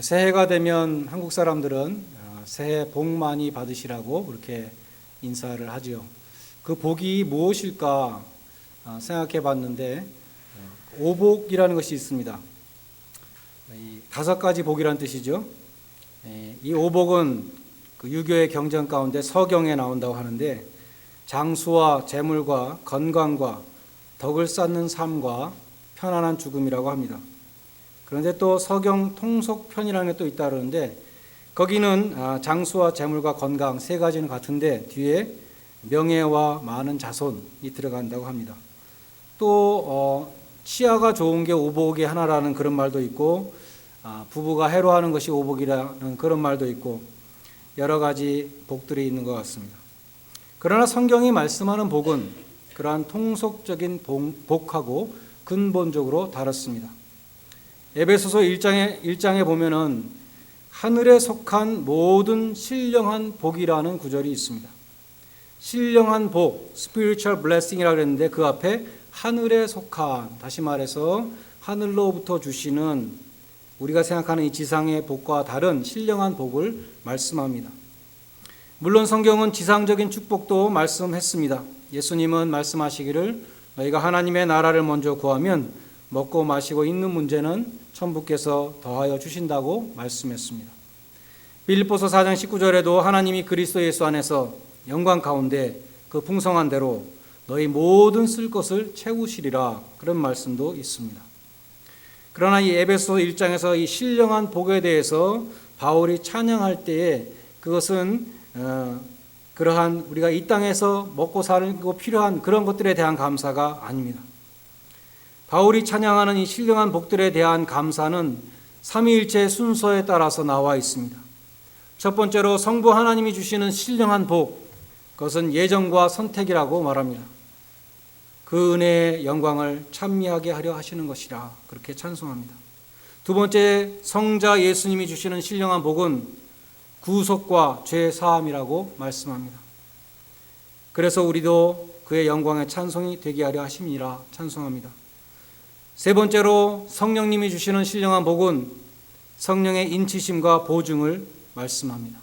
새해가 되면 한국 사람들은 새해 복 많이 받으시라고 그렇게 인사를 하죠. 그 복이 무엇일까 생각해 봤는데 오복이라는 것이 있습니다. 이 5가지 복이라는 뜻이죠. 이 오복은 그 유교의 경전 가운데 서경에 나온다고 하는데 장수와 재물과 건강과 덕을 쌓는 삶과 편안한 죽음이라고 합니다. 그런데 또 서경 통속편이라는 게 또 있다 그러는데 거기는 장수와 재물과 건강 3가지는 같은데 뒤에 명예와 많은 자손이 들어간다고 합니다. 또 치아가 좋은 게 오복의 하나라는 그런 말도 있고 부부가 해로하는 것이 오복이라는 그런 말도 있고 여러 가지 복들이 있는 것 같습니다. 그러나 성경이 말씀하는 복은 그러한 통속적인 복하고 근본적으로 다릅니다. 에베소서 1장에 보면은 하늘에 속한 모든 신령한 복이라는 구절이 있습니다. 신령한 복, spiritual blessing이라고 그랬는데 그 앞에 하늘에 속한, 다시 말해서 하늘로부터 주시는 우리가 생각하는 이 지상의 복과 다른 신령한 복을 말씀합니다. 물론 성경은 지상적인 축복도 말씀했습니다. 예수님은 말씀하시기를 너희가 하나님의 나라를 먼저 구하면 먹고 마시고 있는 문제는 천부께서 더하여 주신다고 말씀했습니다. 빌립보서 4장 19절에도 하나님이 그리스도 예수 안에서 영광 가운데 그 풍성한 대로 너희 모든 쓸 것을 채우시리라 그런 말씀도 있습니다. 그러나 이 에베소 1장에서 이 신령한 복에 대해서 바울이 찬양할 때에 그것은 그러한 우리가 이 땅에서 먹고 살고 필요한 그런 것들에 대한 감사가 아닙니다. 바울이 찬양하는 이 신령한 복들에 대한 감사는 삼위일체 순서에 따라서 나와 있습니다. 첫 번째로 성부 하나님이 주시는 신령한 복, 그것은 예정과 선택이라고 말합니다. 그 은혜의 영광을 찬미하게 하려 하시는 것이라 그렇게 찬송합니다. 두 번째, 성자 예수님이 주시는 신령한 복은 구속과 죄 사함이라고 말씀합니다. 그래서 우리도 그의 영광의 찬송이 되게 하려 하심이라 찬송합니다. 세 번째로 성령님이 주시는 신령한 복은 성령의 인치심과 보증을 말씀합니다.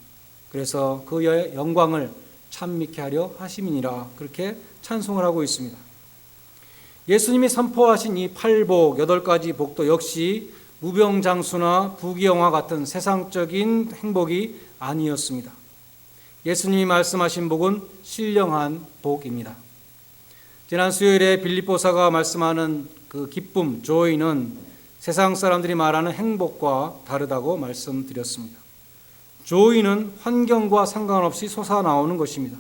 그래서 그의 영광을 찬미케 하려 하심이니라 그렇게 찬송을 하고 있습니다. 예수님이 선포하신 이 8복, 8가지 복도 역시 무병장수나 부귀영화 같은 세상적인 행복이 아니었습니다. 예수님이 말씀하신 복은 신령한 복입니다. 지난 수요일에 빌립보서가 말씀하는 그 기쁨, 조이는 세상 사람들이 말하는 행복과 다르다고 말씀드렸습니다. 조이는 환경과 상관없이 솟아나오는 것입니다.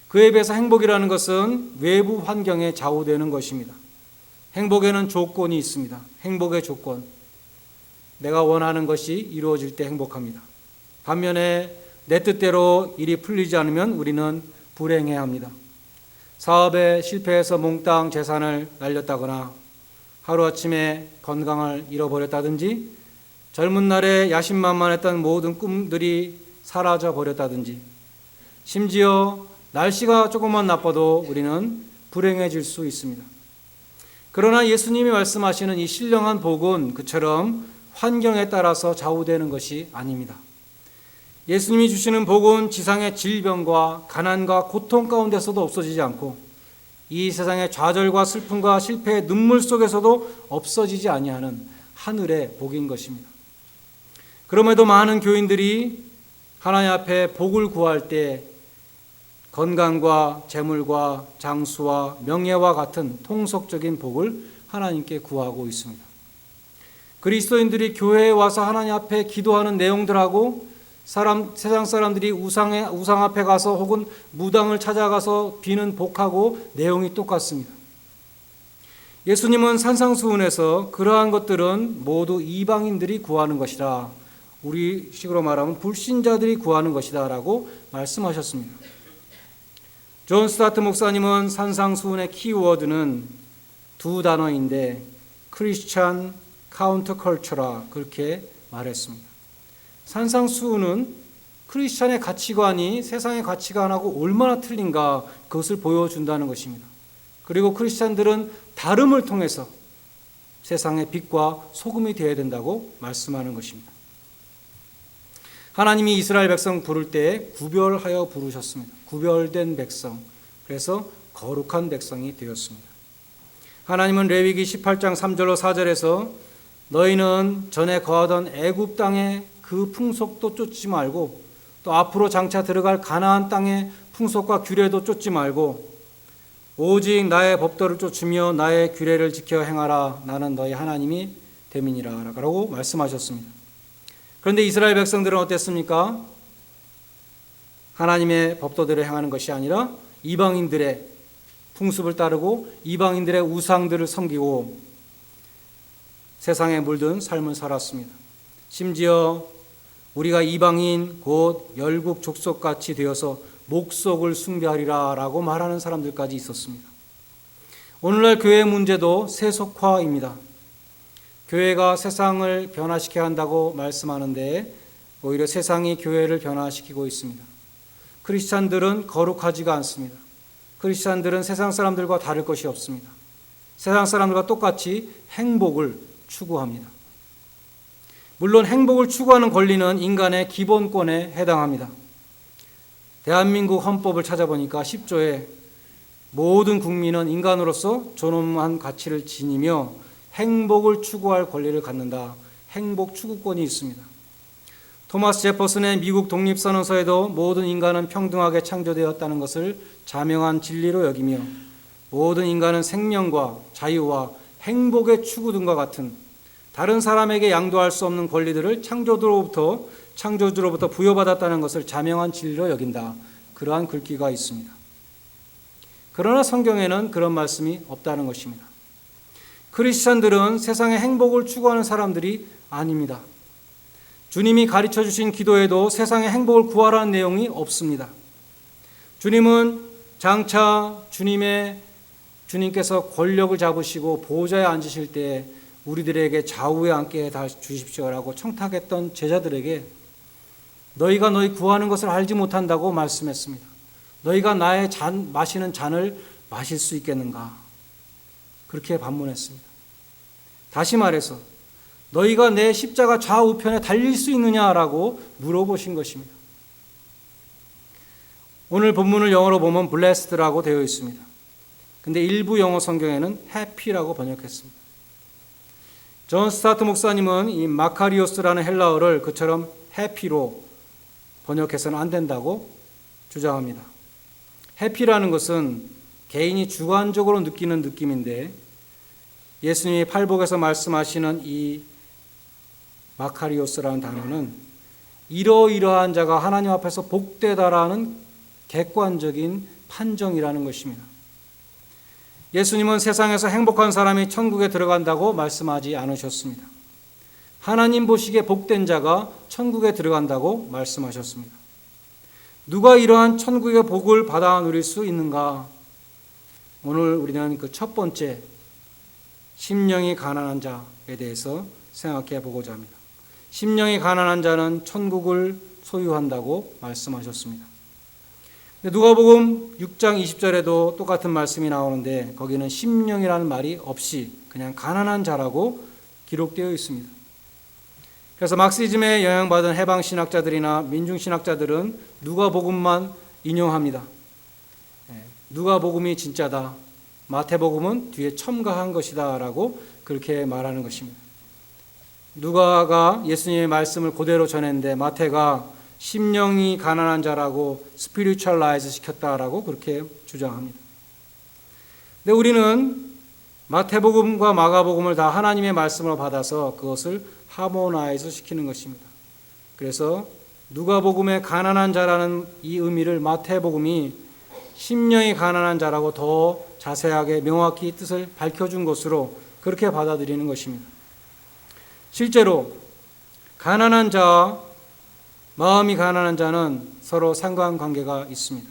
그에 비해서 행복이라는 것은 외부 환경에 좌우되는 것입니다. 행복에는 조건이 있습니다. 행복의 조건. 내가 원하는 것이 이루어질 때 행복합니다. 반면에 내 뜻대로 일이 풀리지 않으면 우리는 불행해합니다. 사업에 실패해서 몽땅 재산을 날렸다거나 하루아침에 건강을 잃어버렸다든지 젊은 날에 야심만만했던 모든 꿈들이 사라져 버렸다든지 심지어 날씨가 조금만 나빠도 우리는 불행해질 수 있습니다. 그러나 예수님이 말씀하시는 이 신령한 복은 그처럼 환경에 따라서 좌우되는 것이 아닙니다. 예수님이 주시는 복은 지상의 질병과 가난과 고통 가운데서도 없어지지 않고 이 세상의 좌절과 슬픔과 실패의 눈물 속에서도 없어지지 아니하는 하늘의 복인 것입니다. 그럼에도 많은 교인들이 하나님 앞에 복을 구할 때 건강과 재물과 장수와 명예와 같은 통속적인 복을 하나님께 구하고 있습니다. 그리스도인들이 교회에 와서 하나님 앞에 기도하는 내용들하고 세상 사람들이 우상 앞에 가서 혹은 무당을 찾아가서 비는 복하고 내용이 똑같습니다. 예수님은 산상수훈에서 그러한 것들은 모두 이방인들이 구하는 것이다. 우리식으로 말하면 불신자들이 구하는 것이다 라고 말씀하셨습니다. 존 스타트 목사님은 산상수훈의 키워드는 2단어인데 크리스찬 카운터컬처라 그렇게 말했습니다. 산상수훈은 크리스찬의 가치관이 세상의 가치관하고 얼마나 틀린가 그것을 보여준다는 것입니다. 그리고 크리스찬들은 다름을 통해서 세상의 빛과 소금이 되어야 된다고 말씀하는 것입니다. 하나님이 이스라엘 백성 부를 때 구별하여 부르셨습니다. 구별된 백성. 그래서 거룩한 백성이 되었습니다. 하나님은 레위기 18장 3절로 4절에서 너희는 전에 거하던 애굽 땅의 그 풍속도 쫓지 말고 또 앞으로 장차 들어갈 가나안 땅의 풍속과 규례도 쫓지 말고 오직 나의 법도를 쫓으며 나의 규례를 지켜 행하라. 나는 너희 하나님이 됨이니라 라고 말씀하셨습니다. 그런데 이스라엘 백성들은 어땠습니까? 하나님의 법도대로 행하는 것이 아니라 이방인들의 풍습을 따르고 이방인들의 우상들을 섬기고 세상에 물든 삶을 살았습니다. 심지어 우리가 이방인 곧 열국 족속같이 되어서 목석을 숭배하리라 라고 말하는 사람들까지 있었습니다. 오늘날 교회의 문제도 세속화입니다. 교회가 세상을 변화시켜야 한다고 말씀하는데 오히려 세상이 교회를 변화시키고 있습니다. 크리스찬들은 거룩하지가 않습니다. 크리스찬들은 세상 사람들과 다를 것이 없습니다. 세상 사람들과 똑같이 행복을 추구합니다. 물론 행복을 추구하는 권리는 인간의 기본권에 해당합니다. 대한민국 헌법을 찾아보니까 10조에 모든 국민은 인간으로서 존엄한 가치를 지니며 행복을 추구할 권리를 갖는다. 행복 추구권이 있습니다. 토마스 제퍼슨의 미국 독립선언서에도 모든 인간은 평등하게 창조되었다는 것을 자명한 진리로 여기며 모든 인간은 생명과 자유와 행복의 추구 등과 같은 다른 사람에게 양도할 수 없는 권리들을 창조주로부터 부여받았다는 것을 자명한 진리로 여긴다. 그러한 글귀가 있습니다. 그러나 성경에는 그런 말씀이 없다는 것입니다. 크리스찬들은 세상의 행복을 추구하는 사람들이 아닙니다. 주님이 가르쳐 주신 기도에도 세상의 행복을 구하라는 내용이 없습니다. 주님은 장차 주님께서 권력을 잡으시고 보좌에 앉으실 때 우리들에게 좌우에 앉게 해 주십시오라고 청탁했던 제자들에게 너희가 너희 구하는 것을 알지 못한다고 말씀했습니다. 너희가 나의 마시는 잔을 마실 수 있겠는가? 그렇게 반문했습니다. 다시 말해서 너희가 내 십자가 좌우편에 달릴 수 있느냐라고 물어보신 것입니다. 오늘 본문을 영어로 보면 blessed라고 되어 있습니다. 근데 일부 영어 성경에는 happy라고 번역했습니다. 존 스타트 목사님은 이 마카리오스라는 헬라어를 그처럼 happy로 번역해서는 안 된다고 주장합니다. 해피라는 것은 개인이 주관적으로 느끼는 느낌인데 예수님이 팔복에서 말씀하시는 이 마카리오스라는 단어는 이러이러한 자가 하나님 앞에서 복되다라는 객관적인 판정이라는 것입니다. 예수님은 세상에서 행복한 사람이 천국에 들어간다고 말씀하지 않으셨습니다. 하나님 보시기에 복된 자가 천국에 들어간다고 말씀하셨습니다. 누가 이러한 천국의 복을 받아 누릴 수 있는가? 오늘 우리는 그 첫 번째 심령이 가난한 자에 대해서 생각해 보고자 합니다. 심령이 가난한 자는 천국을 소유한다고 말씀하셨습니다. 누가복음 6장 20절에도 똑같은 말씀이 나오는데 거기는 심령이라는 말이 없이 그냥 가난한 자라고 기록되어 있습니다. 그래서 막시즘에 영향받은 해방신학자들이나 민중신학자들은 누가복음만 인용합니다. 누가복음이 진짜다. 마태복음은 뒤에 첨가한 것이다 라고 그렇게 말하는 것입니다. 누가가 예수님의 말씀을 그대로 전했는데 마태가 심령이 가난한 자라고 스피리추얼라이즈 시켰다라고 그렇게 주장합니다. 근데 우리는 마태복음과 마가복음을 다 하나님의 말씀으로 받아서 그것을 하모나이즈 시키는 것입니다. 그래서 누가복음의 가난한 자라는 이 의미를 마태복음이 심령이 가난한 자라고 더 자세하게 명확히 뜻을 밝혀준 것으로 그렇게 받아들이는 것입니다. 실제로 가난한 자와 마음이 가난한 자는 서로 상관관계가 있습니다.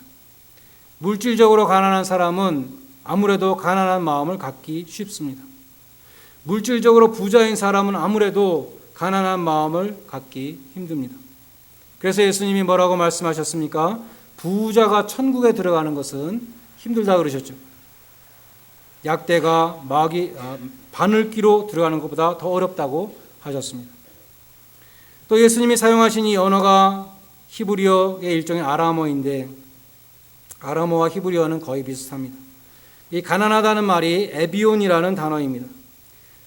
물질적으로 가난한 사람은 아무래도 가난한 마음을 갖기 쉽습니다. 물질적으로 부자인 사람은 아무래도 가난한 마음을 갖기 힘듭니다. 그래서 예수님이 뭐라고 말씀하셨습니까? 부자가 천국에 들어가는 것은 힘들다 그러셨죠. 약대가 바늘기로 들어가는 것보다 더 어렵다고 하셨습니다. 또 예수님이 사용하신 이 언어가 히브리어의 일종의 아람어인데 아람어와 히브리어는 거의 비슷합니다. 이 가난하다는 말이 에비온이라는 단어입니다.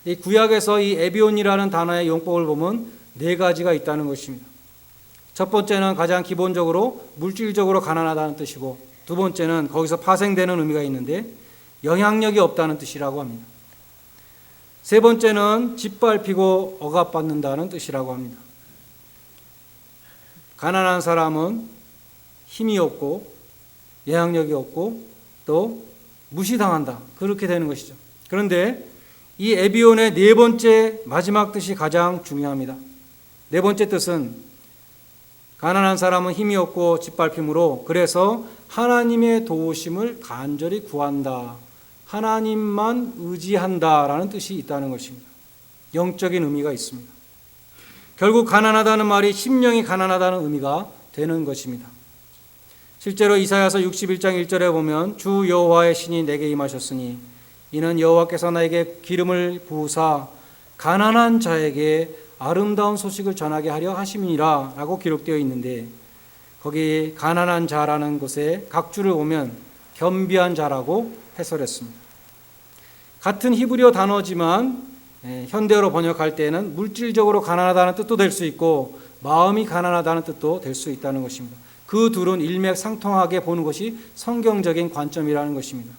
이 구약에서 이 에비온이라는 단어의 용법을 보면 네 가지가 있다는 것입니다. 첫 번째는 가장 기본적으로 물질적으로 가난하다는 뜻이고, 두 번째는 거기서 파생되는 의미가 있는데 영향력이 없다는 뜻이라고 합니다. 세 번째는 짓밟히고 억압받는다는 뜻이라고 합니다. 가난한 사람은 힘이 없고 영향력이 없고 또 무시당한다, 그렇게 되는 것이죠. 그런데 이 에비온의 네 번째 마지막 뜻이 가장 중요합니다. 네 번째 뜻은 가난한 사람은 힘이 없고 짓밟힘으로, 그래서 하나님의 도우심을 간절히 구한다, 하나님만 의지한다라는 뜻이 있다는 것입니다. 영적인 의미가 있습니다. 결국 가난하다는 말이 심령이 가난하다는 의미가 되는 것입니다. 실제로 이사야서 61장 1절에 보면 주 여호와의 신이 내게 임하셨으니 이는 여호와께서 나에게 기름을 부으사 가난한 자에게 아름다운 소식을 전하게 하려 하심이니라 라고 기록되어 있는데, 거기 가난한 자라는 곳에 각주를 오면 겸비한 자라고 해설했습니다. 같은 히브리어 단어지만 현대어로 번역할 때는 물질적으로 가난하다는 뜻도 될 수 있고 마음이 가난하다는 뜻도 될 수 있다는 것입니다. 그 둘은 일맥상통하게 보는 것이 성경적인 관점이라는 것입니다.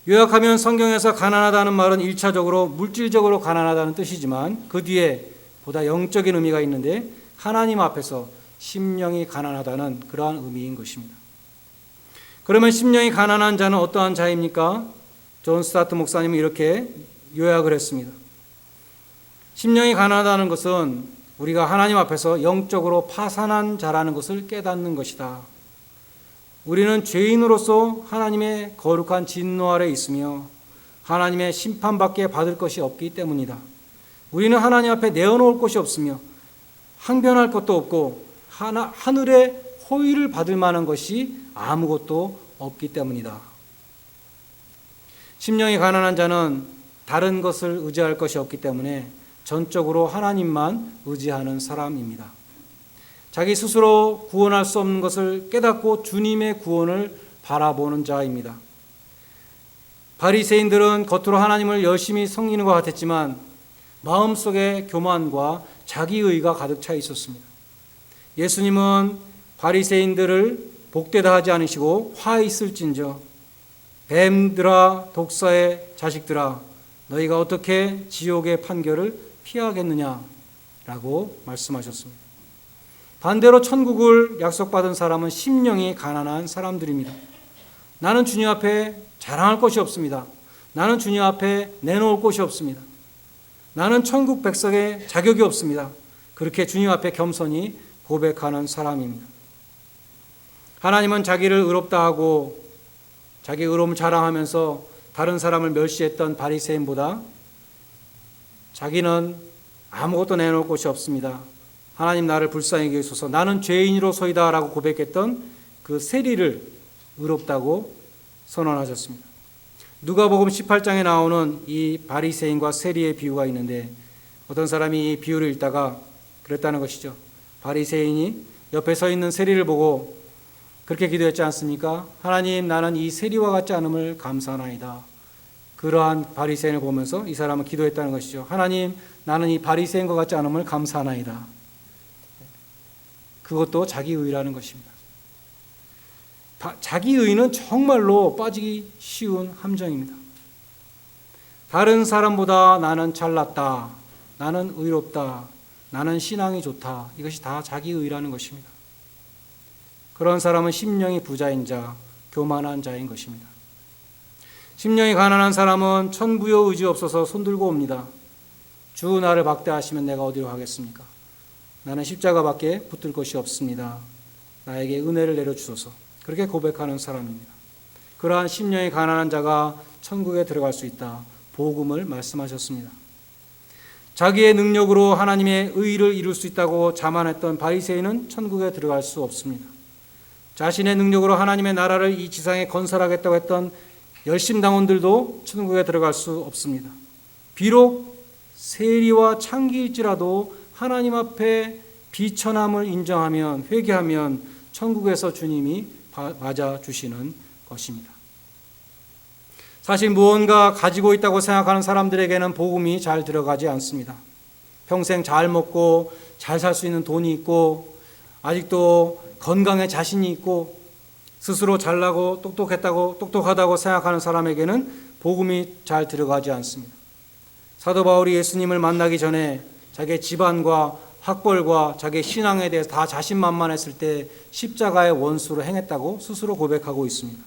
요약하면 성경에서 가난하다는 말은 1차적으로 물질적으로 가난하다는 뜻이지만 그 뒤에 보다 영적인 의미가 있는데 하나님 앞에서 심령이 가난하다는 그러한 의미인 것입니다. 그러면 심령이 가난한 자는 어떠한 자입니까? 존 스타트 목사님은 이렇게 요약을 했습니다. 심령이 가난하다는 것은 우리가 하나님 앞에서 영적으로 파산한 자라는 것을 깨닫는 것이다. 우리는 죄인으로서 하나님의 거룩한 진노 아래 있으며 하나님의 심판밖에 받을 것이 없기 때문이다. 우리는 하나님 앞에 내어놓을 것이 없으며 항변할 것도 없고 하늘의 호의를 받을 만한 것이 아무것도 없기 때문이다. 심령이 가난한 자는 다른 것을 의지할 것이 없기 때문에 전적으로 하나님만 의지하는 사람입니다. 자기 스스로 구원할 수 없는 것을 깨닫고 주님의 구원을 바라보는 자입니다. 바리새인들은 겉으로 하나님을 열심히 섬기는 것 같았지만 마음속에 교만과 자기의가 가득 차 있었습니다. 예수님은 바리새인들을 복되다 하지 않으시고 화 있을진저 뱀들아 독사의 자식들아 너희가 어떻게 지옥의 판결을 피하겠느냐라고 말씀하셨습니다. 반대로 천국을 약속받은 사람은 심령이 가난한 사람들입니다. 나는 주님 앞에 자랑할 것이 없습니다. 나는 주님 앞에 내놓을 것이 없습니다. 나는 천국 백성의 자격이 없습니다. 그렇게 주님 앞에 겸손히 고백하는 사람입니다. 하나님은 자기를 의롭다 하고 자기 의로움을 자랑하면서 다른 사람을 멸시했던 바리새인보다 자기는 아무것도 내놓을 것이 없습니다. 하나님 나를 불쌍히 여기소서, 나는 죄인으로서이다 라고 고백했던 그 세리를 의롭다고 선언하셨습니다. 누가복음 18장에 나오는 이 바리새인과 세리의 비유가 있는데 어떤 사람이 이 비유를 읽다가 그랬다는 것이죠. 바리새인이 옆에 서 있는 세리를 보고 그렇게 기도했지 않습니까? 하나님, 나는 이 세리와 같지 않음을 감사하나이다. 그러한 바리새인을 보면서 이 사람은 기도했다는 것이죠. 하나님, 나는 이 바리새인과 같지 않음을 감사하나이다. 그것도 자기의라는 것입니다. 자기의는 정말로 빠지기 쉬운 함정입니다. 다른 사람보다 나는 잘났다, 나는 의롭다, 나는 신앙이 좋다, 이것이 다 자기의라는 것입니다. 그런 사람은 심령이 부자인 자, 교만한 자인 것입니다. 심령이 가난한 사람은 천부여 의지 없어서 손들고 옵니다. 주 나를 박대하시면 내가 어디로 가겠습니까? 나는 십자가밖에 붙들 것이 없습니다. 나에게 은혜를 내려주소서. 그렇게 고백하는 사람입니다. 그러한 심령이 가난한 자가 천국에 들어갈 수 있다. 복음을 말씀하셨습니다. 자기의 능력으로 하나님의 의를 이룰 수 있다고 자만했던 바리새인은 천국에 들어갈 수 없습니다. 자신의 능력으로 하나님의 나라를 이 지상에 건설하겠다고 했던 열심당원들도 천국에 들어갈 수 없습니다. 비록 세리와 창기일지라도 하나님 앞에 비천함을 인정하면, 회개하면 천국에서 주님이 맞아주시는 것입니다. 사실 무언가 가지고 있다고 생각하는 사람들에게는 복음이 잘 들어가지 않습니다. 평생 잘 먹고 잘 살 수 있는 돈이 있고 아직도 건강에 자신이 있고 스스로 잘나고 똑똑하다고 생각하는 사람에게는 복음이 잘 들어가지 않습니다. 사도 바울이 예수님을 만나기 전에 자기의 집안과 학벌과 자기의 신앙에 대해서 다 자신만만했을 때 십자가의 원수로 행했다고 스스로 고백하고 있습니다.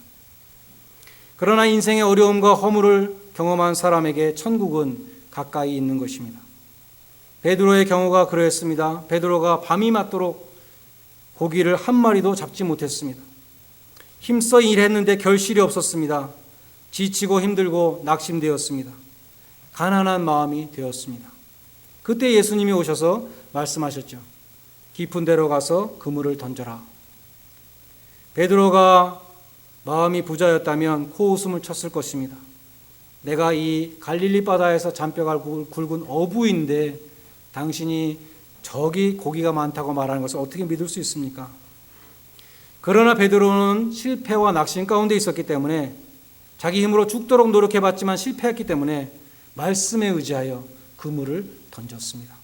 그러나 인생의 어려움과 허물을 경험한 사람에게 천국은 가까이 있는 것입니다. 베드로의 경우가 그러했습니다. 베드로가 밤이 맞도록 고기를 한 마리도 잡지 못했습니다. 힘써 일했는데 결실이 없었습니다. 지치고 힘들고 낙심되었습니다. 가난한 마음이 되었습니다. 그때 예수님이 오셔서 말씀하셨죠. 깊은 데로 가서 그물을 던져라. 베드로가 마음이 부자였다면 코웃음을 쳤을 것입니다. 내가 이 갈릴리 바다에서 잔뼈가 굵은 어부인데 당신이 저기 고기가 많다고 말하는 것을 어떻게 믿을 수 있습니까? 그러나 베드로는 실패와 낙심 가운데 있었기 때문에 자기 힘으로 죽도록 노력해봤지만 실패했기 때문에 말씀에 의지하여 그물을 던졌습니다.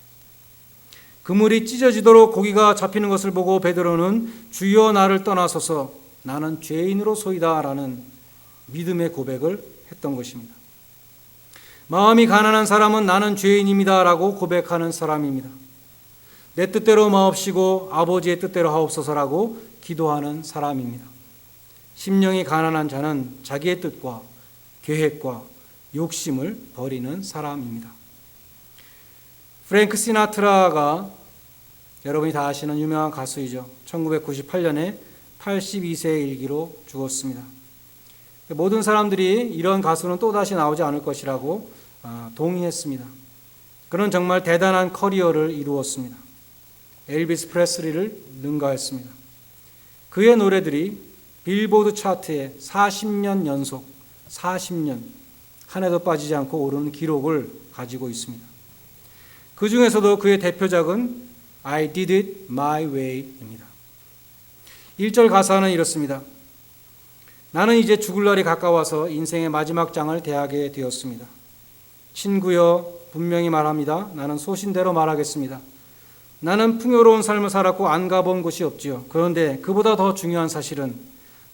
그물이 찢어지도록 고기가 잡히는 것을 보고 베드로는 주여 나를 떠나소서 나는 죄인으로소이다 라는 믿음의 고백을 했던 것입니다. 마음이 가난한 사람은 나는 죄인입니다 라고 고백하는 사람입니다. 내 뜻대로 마옵시고 아버지의 뜻대로 하옵소서라고 기도하는 사람입니다. 심령이 가난한 자는 자기의 뜻과 계획과 욕심을 버리는 사람입니다. 프랭크 시나트라가 여러분이 다 아시는 유명한 가수이죠. 1998년에 82세의 일기로 죽었습니다. 모든 사람들이 이런 가수는 또다시 나오지 않을 것이라고 동의했습니다. 그는 정말 대단한 커리어를 이루었습니다. 엘비스 프레슬리를 능가했습니다. 그의 노래들이 빌보드 차트에 40년 연속 40년 한 해도 빠지지 않고 오르는 기록을 가지고 있습니다. 그 중에서도 그의 대표작은 I Did It My Way입니다. 1절 가사는 이렇습니다. 나는 이제 죽을 날이 가까워서 인생의 마지막 장을 대하게 되었습니다. 친구여 분명히 말합니다. 나는 소신대로 말하겠습니다. 나는 풍요로운 삶을 살았고 안 가본 곳이 없지요. 그런데 그보다 더 중요한 사실은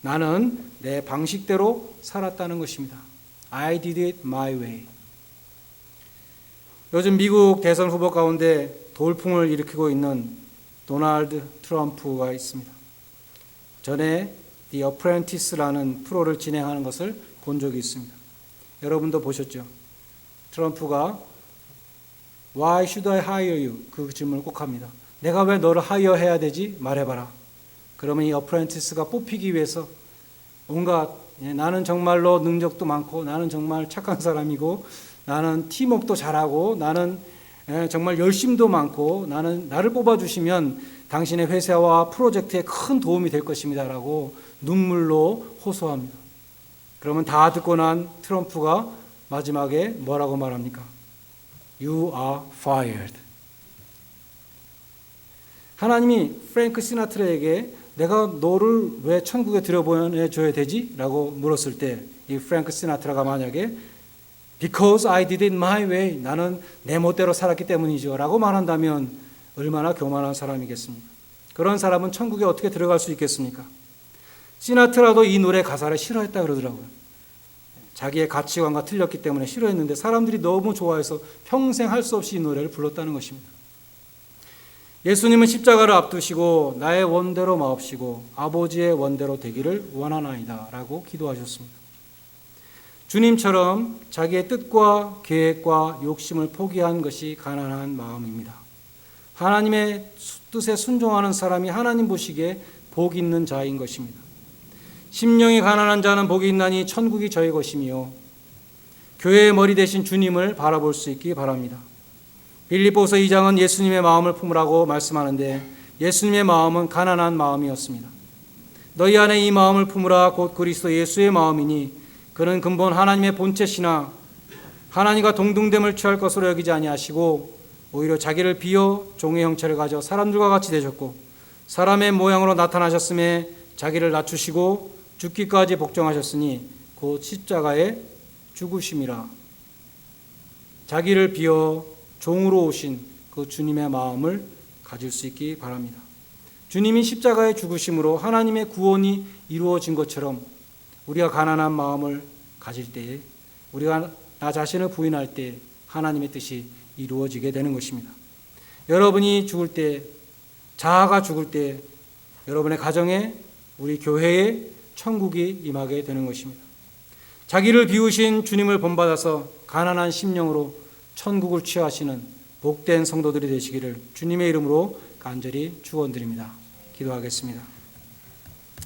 나는 내 방식대로 살았다는 것입니다. I did it my way. 요즘 미국 대선 후보 가운데 돌풍을 일으키고 있는 도널드 트럼프가 있습니다. 전에 The Apprentice라는 프로를 진행하는 것을 본 적이 있습니다. 여러분도 보셨죠? 트럼프가 Why should I hire you? 그 질문을 꼭 합니다. 내가 왜 너를 하이어해야 되지? 말해봐라. 그러면 이 어프렌티스가 뽑히기 위해서 온갖 나는 정말로 능력도 많고 나는 정말 착한 사람이고 나는 팀워크도 잘하고 나는 정말 열심도 많고 나를 뽑아주시면 당신의 회사와 프로젝트에 큰 도움이 될 것입니다 라고 눈물로 호소합니다. 그러면 다 듣고 난 트럼프가 마지막에 뭐라고 말합니까? You are fired. 하나님이 프랭크 시나트라에게 내가 너를 왜 천국에 들여보내줘야 되지? 라고 물었을 때 이 프랭크 시나트라가 만약에 Because I did it my way. 나는 내 멋대로 살았기 때문이죠 라고 말한다면 얼마나 교만한 사람이겠습니까? 그런 사람은 천국에 어떻게 들어갈 수 있겠습니까? 시나트라도 이 노래 가사를 싫어했다 그러더라고요. 자기의 가치관과 틀렸기 때문에 싫어했는데 사람들이 너무 좋아해서 평생 할 수 없이 이 노래를 불렀다는 것입니다. 예수님은 십자가를 앞두시고 나의 원대로 마옵시고 아버지의 원대로 되기를 원하나이다 라고 기도하셨습니다. 주님처럼 자기의 뜻과 계획과 욕심을 포기한 것이 가난한 마음입니다. 하나님의 뜻에 순종하는 사람이 하나님 보시기에 복 있는 자인 것입니다. 심령이 가난한 자는 복이 있나니 천국이 저의 것이며 교회의 머리 대신 주님을 바라볼 수 있기 바랍니다. 빌립보서 2장은 예수님의 마음을 품으라고 말씀하는데 예수님의 마음은 가난한 마음이었습니다. 너희 안에 이 마음을 품으라 곧 그리스도 예수의 마음이니 그는 근본 하나님의 본체시나 하나님과 동등됨을 취할 것으로 여기지 아니하시고 오히려 자기를 비어 종의 형체를 가져 사람들과 같이 되셨고 사람의 모양으로 나타나셨음에 자기를 낮추시고 죽기까지 복종하셨으니 곧 십자가의 죽으심이라. 자기를 비어 종으로 오신 그 주님의 마음을 가질 수 있기 바랍니다. 주님이 십자가의 죽으심으로 하나님의 구원이 이루어진 것처럼 우리가 가난한 마음을 가질 때에, 우리가 나 자신을 부인할 때 하나님의 뜻이 이루어지게 되는 것입니다. 여러분이 죽을 때, 자아가 죽을 때 여러분의 가정에, 우리 교회에 천국이 임하게 되는 것입니다. 자기를 비우신 주님을 본받아서 가난한 심령으로 천국을 취하시는 복된 성도들이 되시기를 주님의 이름으로 간절히 축원드립니다. 기도하겠습니다.